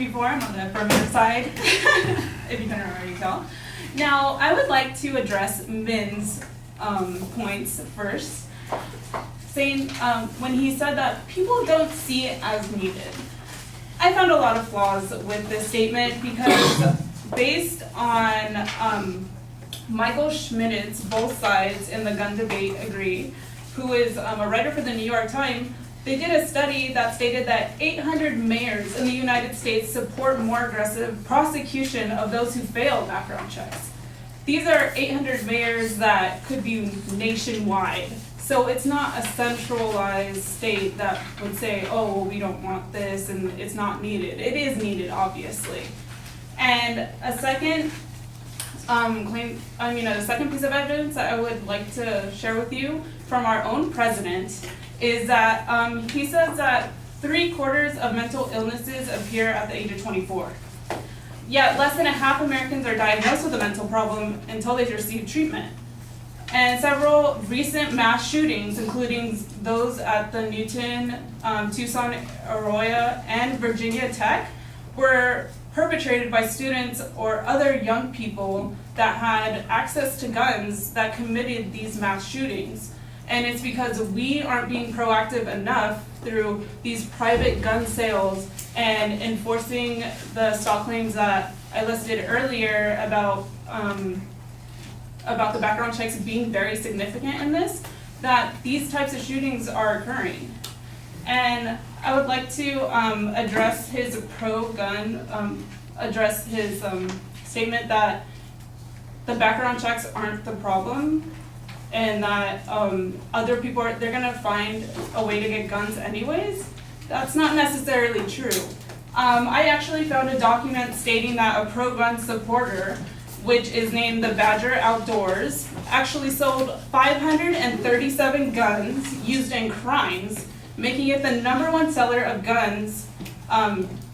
before. I'm on the affirmative side, if you can already tell. Now, I would like to address Min's points first, saying when he said that people don't see it as needed. I found a lot of flaws with this statement because based on Michael Schmidt's Both Sides in the Gun Debate Agree, who is a writer for the New York Times, they did a study that stated that 800 mayors in the United States support more aggressive prosecution of those who fail background checks. These are 800 mayors that could be nationwide. So it's not a centralized state that would say, oh, well, we don't want this and it's not needed. It is needed, obviously. And a second a second piece of evidence that I would like to share with you from our own president is that he says that 3/4 of mental illnesses appear at the age of 24. Yet less than a half Americans are diagnosed with a mental problem until they've received treatment. And several recent mass shootings, including those at the Newton, Tucson, Arroyo, and Virginia Tech, were perpetrated by students or other young people that had access to guns that committed these mass shootings. And it's because we aren't being proactive enough through these private gun sales and enforcing the stop claims that I listed earlier about the background checks being very significant in this, that these types of shootings are occurring. And I would like to address his pro-gun, statement that the background checks aren't the problem and that other people, they're gonna find a way to get guns anyways. That's not necessarily true. I actually found a document stating that a pro-gun supporter, which is named the Badger Outdoors, actually sold 537 guns used in crimes, making it the #1 seller of guns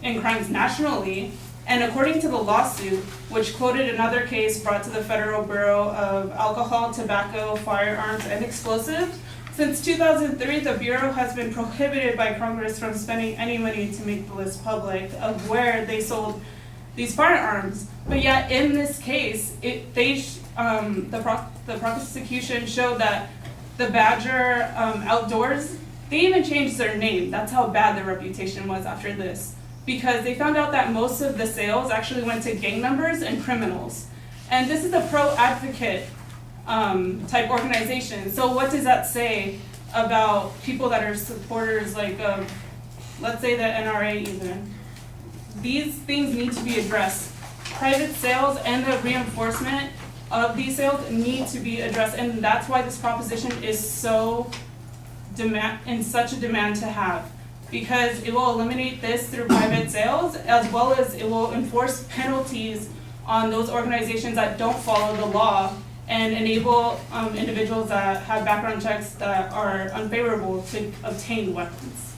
in crimes nationally. And according to the lawsuit, which quoted another case brought to the Federal Bureau of Alcohol, Tobacco, Firearms, and Explosives, since 2003, the Bureau has been prohibited by Congress from spending any money to make the list public of where they sold these firearms. But yet, in this case, the prosecution showed that the Badger Outdoors, they even changed their name. That's how bad their reputation was after this. Because they found out that most of the sales actually went to gang members and criminals. And this is a pro-advocate type organization. So what does that say about people that are supporters, like, let's say the NRA even? These things need to be addressed. Private sales and the reinforcement of these sales need to be addressed. And that's why this proposition is so in such a demand to have. Because it will eliminate this through private sales, as well as it will enforce penalties on those organizations that don't follow the law and enable individuals that have background checks that are unfavorable to obtain weapons.